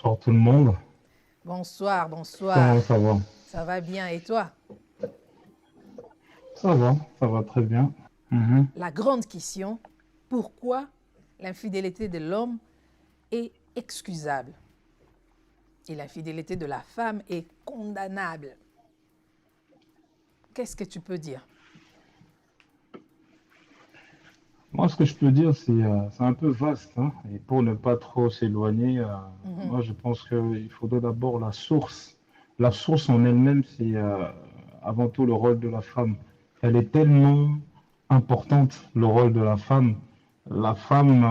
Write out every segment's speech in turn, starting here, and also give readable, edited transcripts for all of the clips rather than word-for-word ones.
Bonsoir tout le monde. Bonsoir, bonsoir. Comment ça va? Ça va bien et toi? Ça va très bien. Mhm. La grande question, pourquoi l'infidélité de l'homme est excusable et l'infidélité de la femme est condamnable? Qu'est-ce que tu peux dire? Moi, ce que je peux dire, c'est un peu vaste, hein. Et pour ne pas trop s'éloigner, Mhm. moi, je pense qu'il faudrait d'abord la source. La source en elle-même, c'est avant tout le rôle de la femme. Elle est tellement importante, le rôle de la femme. La femme,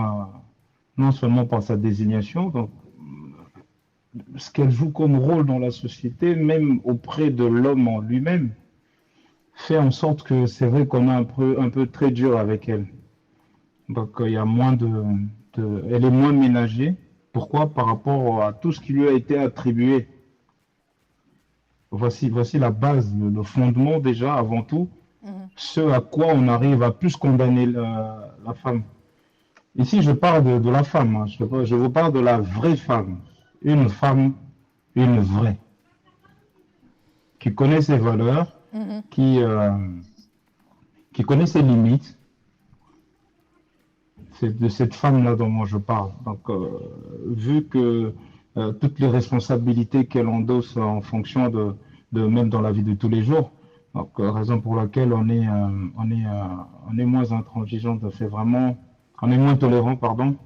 non seulement par sa désignation, donc ce qu'elle joue comme rôle dans la société, même auprès de l'homme en lui-même, fait en sorte que c'est vrai qu'on est un peu très dur avec elle. Donc il y a moins elle est moins ménagée. Pourquoi? Par rapport à tout ce qui lui a été attribué. Voici la base, le fondement déjà avant tout, Mhm. ce à quoi on arrive à plus condamner la femme. Ici, je parle de la femme, hein. Je vous parle de la vraie femme, une vraie, qui connaît ses valeurs, Mhm. qui, euh, qui connaît ses limites. C'est de cette femme-là dont moi je parle. Donc, vu que toutes les responsabilités qu'elle endosse en fonction de même dans la vie de tous les jours, donc raison pour laquelle on est moins intransigeant, on est moins tolérant, pardon,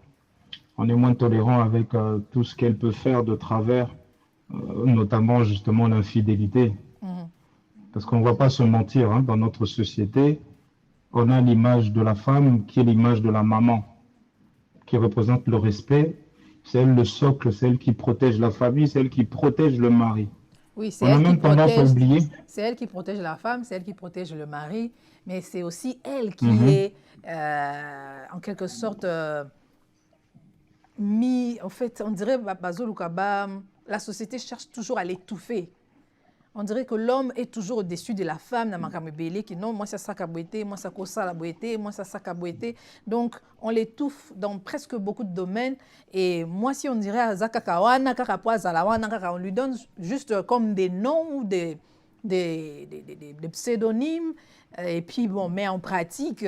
on est moins tolérant avec tout ce qu'elle peut faire de travers, notamment justement l'infidélité. Mhm. Parce qu'on ne va pas se mentir, hein, dans notre société, on a l'image de la femme qui est l'image de la maman, qui représente le respect, c'est elle le socle, c'est elle qui protège la famille, c'est elle qui protège le mari. Oui, On a même tendance à oublier. c'est elle qui protège la femme, c'est elle qui protège le mari, mais c'est aussi elle qui Mhm. est en quelque sorte mis, en fait, on dirait, Bazou Lukaba, la société cherche toujours à l'étouffer. On dirait que l'homme est toujours au-dessus de la femme, dans Makamebele, qui non, moi ça sakabouete, moi ça kosa la boete, moi ça sakabouete. Donc on l'étouffe dans presque beaucoup de domaines. Et moi, si on dirait Zakakawana, Kakapoazalawana, on lui donne juste comme des noms ou des pseudonymes. Et puis bon, mais en pratique,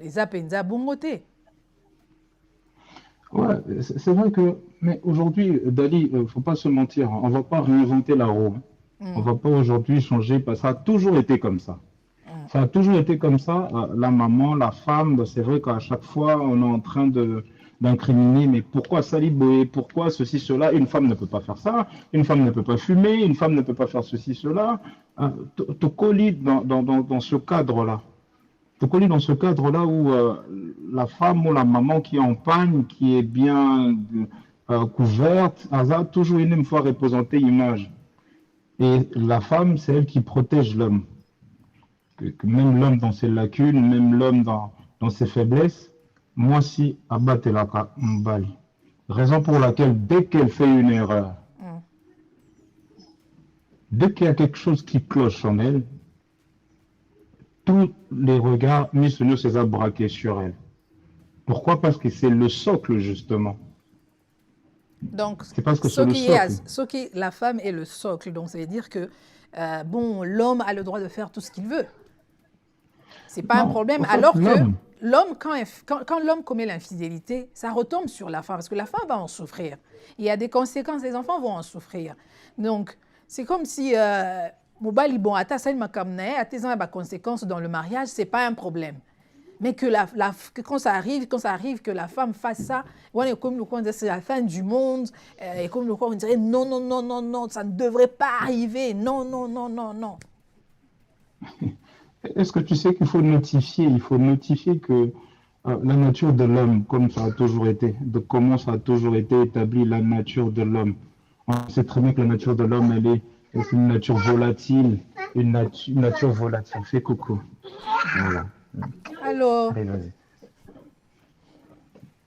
les apenza bongote. Ouais, c'est vrai que, mais aujourd'hui, Dali, faut pas se mentir, hein, on va pas réinventer la roue, hein. On Mm, va pas aujourd'hui changer, parce que ça a toujours été comme ça. mm. Ça a toujours été comme ça. La maman, la femme, c'est vrai qu'à chaque fois, on est en train d'incriminer, mais pourquoi Salibé, pourquoi ceci, cela? Une femme ne peut pas faire ça, une femme ne peut pas fumer, une femme ne peut pas faire ceci, cela. Tokoli dans ce cadre-là. Tokoli dans ce cadre-là où la femme ou la maman qui est en panne, qui est bien couverte, elle a toujours une fois représenté image. Et la femme, c'est elle qui protège l'homme, que même l'homme dans ses lacunes, même l'homme dans ses faiblesses, moi si abattelaka mbali. Raison pour laquelle dès qu'elle fait une erreur, Mm. dès qu'il y a quelque chose qui cloche en elle, tous les regards mis sur nous, c'est à braquer sur elle. Pourquoi? Parce que c'est le socle justement. Donc, C'est parce que c'est le socle. la femme est le socle. Donc, ça veut dire que, bon, l'homme a le droit de faire tout ce qu'il veut. C'est pas un Non, problème. en fait, Alors que l'homme, l'homme, quand l'homme commet l'infidélité, ça retombe sur la femme, parce que la femme va en souffrir. Il y a des conséquences, les enfants vont en souffrir. Donc, c'est comme si, mobali bon, ata sa makamne, ata des conséquences dans le mariage, c'est pas un problème. Mais que quand ça arrive, que la femme fasse ça, on est comme le coin c'est la fin du monde, et comme le coin on dirait non, non, non, non, non, ça ne devrait pas arriver, non, non, non, non, non. est-ce que tu sais il faut notifier que la nature de l'homme, comme ça a toujours été, de comment ça a toujours été établi, la nature de l'homme. On sait très bien que la nature de l'homme, c'est une nature volatile, une nature volatile. Fais coucou. Voilà. Allô, Allez, vas-y.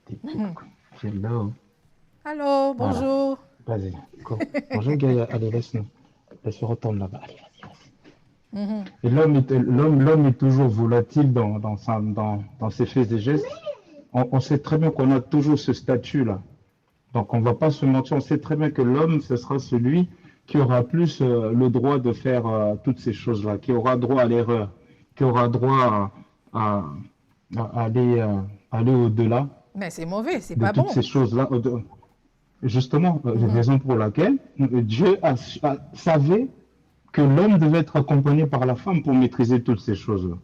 Fais coucou. Hello. allô, Voilà. bonjour. Vas-y. Go. Bonjour, Gaïa. Allez, laisse-nous. Laisse-nous retourner là-bas. Allez, vas-y. Mhm. Et l'homme est toujours volatile dans ses faits et gestes. On sait très bien qu'on a toujours ce statut-là. Donc, on ne va pas se mentir, on sait très bien que l'homme, ce sera celui qui aura plus le droit de faire toutes ces choses-là, qui aura droit à l'erreur, qui aura droit à, à aller, aller au-delà Mais c'est mauvais, c'est de pas toutes bon. ces choses-là. Justement, Mhm. raison pour laquelle Dieu savait que l'homme devait être accompagné par la femme pour maîtriser toutes ces choses-là.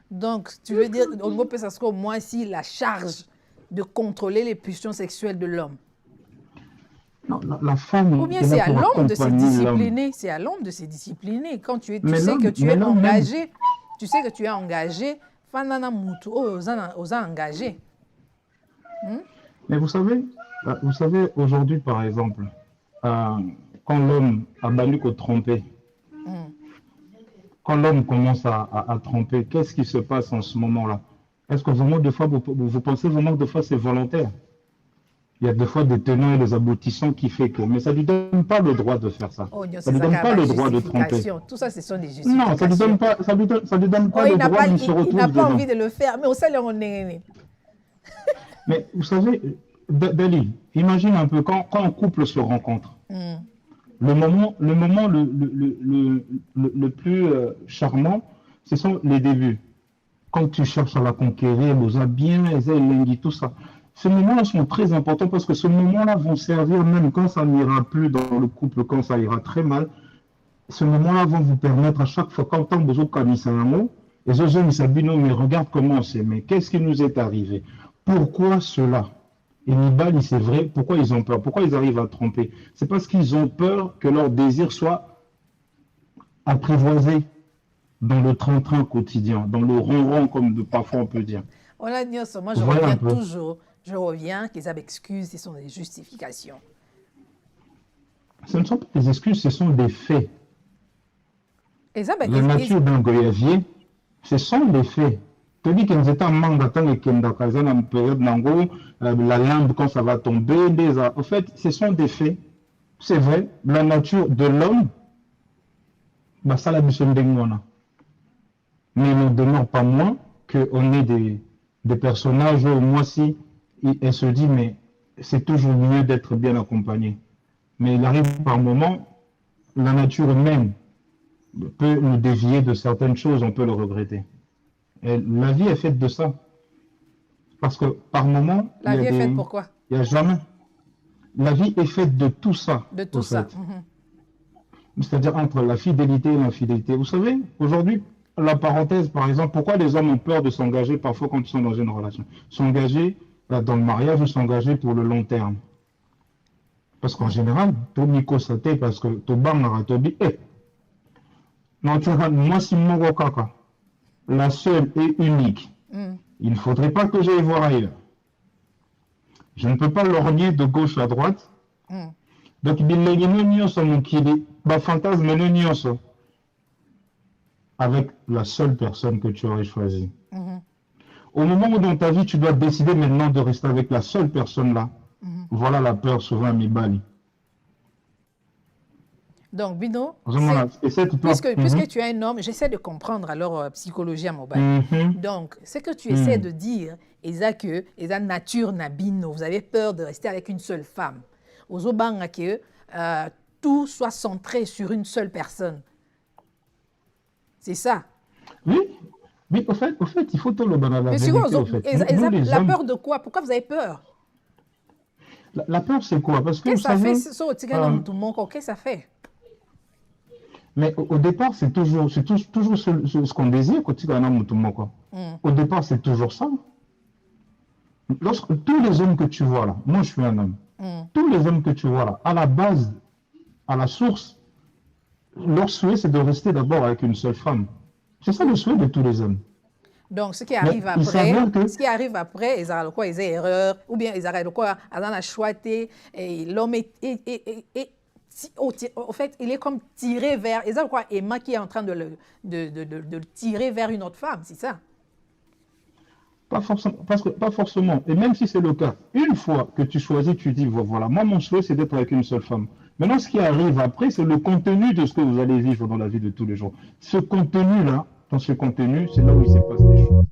Donc, tu veux dire, au niveau peut au moins ici la charge de contrôler les pulsions sexuelles de l'homme. Non, la Ou femme bien est là c'est à pour l'homme de se accompagner l'homme. discipliner, c'est à l'homme de se discipliner. Quand tu sais que tu Mais es l'homme même, engagé, tu sais que tu es engagé, fanana mutu, oh, osa engagé. Hmm? mais vous savez aujourd'hui par exemple, euh, quand l'homme a banni qu'au tromper, Hmm. quand l'homme commence à tromper, qu'est-ce qui se passe en ce moment-là? Est-ce que vraiment, des fois, vous pensez vraiment que des fois c'est volontaire? Il y a des fois des tenants et des aboutissants qui fait que, mais ça ne lui donne pas le droit de faire ça. Oh, non, Ça c'est ne lui ça donne qu'il pas y a le droit de tromper. justification. Tout ça, ce sont des Non, ça ne lui donne justifications. pas, ça lui donne Oh, pas le droit, mais il se il n'a retrouve pas dedans. envie de le faire, mais au salaire, on est. Mais vous savez, Dali, imagine un peu quand un couple se rencontre. Hmm. Le moment le plus charmant, ce sont les débuts. Quand tu cherches à la conquérir, vous bien, tout ça. Ces moments-là sont très importants parce que ces moments-là vont servir même quand ça n'ira plus dans le couple, quand ça ira très mal. Ces moments-là vont vous permettre à chaque fois, quand vous avez un mot, et mais regarde comment c'est, mais qu'est-ce qui nous est arrivé? Pourquoi cela? Et Nibali, c'est vrai, pourquoi ils ont peur? Pourquoi ils arrivent à tromper? C'est parce qu'ils ont peur que leur désir soit apprivoisé dans le train-train quotidien, dans le ronron, comme parfois on peut dire. On a dit, moi, Voilà un peu. je reviens, qu'ils avaient excuses, ce sont des justifications. Ce ne sont pas des excuses, ce sont des faits. Ils avaient, La nature d'un goyavier, ce sont des faits. Tu dis qu'ils étaient en manque et qu'il en période nango, la lampe quand ça va tomber, en fait, ce sont des faits. C'est vrai, la nature de l'homme, bah, ça la mission d'Engwana. Mais il ne demeure pas moins qu'on est des personnages où moi si elle se dit mais c'est toujours mieux d'être bien accompagné. Mais il arrive par moments, la nature même peut nous dévier de certaines choses, on peut le regretter. Et la vie est faite de ça. Parce que par moments, la vie est faite pourquoi? il y a jamais. La vie est faite de tout ça, de tout au ça. fait. C'est-à-dire entre la fidélité et l'infidélité. Vous savez, aujourd'hui, la parenthèse, par exemple, pourquoi les hommes ont peur de s'engager parfois quand ils sont dans une relation? S'engager dans le mariage ou s'engager pour le long terme? Parce qu'en général, tout Nico Sate, parce que tout bang tobi, non, tu vois, moi, si mon kaka, la seule et unique, il ne faudrait pas que j'aille voir ailleurs. Je ne peux pas lorgner de gauche à droite. Donc, il fantasme avec la seule personne que tu aurais choisie. Au moment où dans ta vie, tu dois décider maintenant de rester avec la seule personne là, voilà la peur souvent Mibali. Donc, Bino, puisque tu es un homme, j'essaie de comprendre alors psychologie à mobile. Donc, ce que tu essaies de dire, c'est que la nature n'a Bino, vous avez peur de rester avec une seule femme. Aux obanga que tout soit centré sur une seule personne. C'est ça. Oui, mais au fait, il faut tout le banal. Mais la peur de quoi? Pourquoi vous avez peur? La peur, c'est quoi? Parce que qu'est-ce que ça fait? Mais au départ, c'est toujours ce qu'on désire. Au départ, c'est toujours ça. Tous les hommes que tu vois là, moi je suis un homme, tous les hommes que tu vois là, à la base, à la source, leur souhait c'est de rester d'abord avec une seule femme. C'est ça le souhait de tous les hommes. Donc, ce qui arrive après, ils ont quoi, ils ont erreur, ou bien ils ont quoi, ils ont choisi, et l'homme au fait, il est comme tiré vers, ils ont quoi, Emma qui est en train de le tirer vers une autre femme, c'est ça? Pas forcément. Et même si c'est le cas, une fois que tu choisis, tu dis, voilà, moi mon souhait c'est d'être avec une seule femme. Maintenant, ce qui arrive après, c'est le contenu de ce que vous allez vivre dans la vie de tous les jours. Ce contenu-là, dans ce contenu, c'est là où il se passe des choses.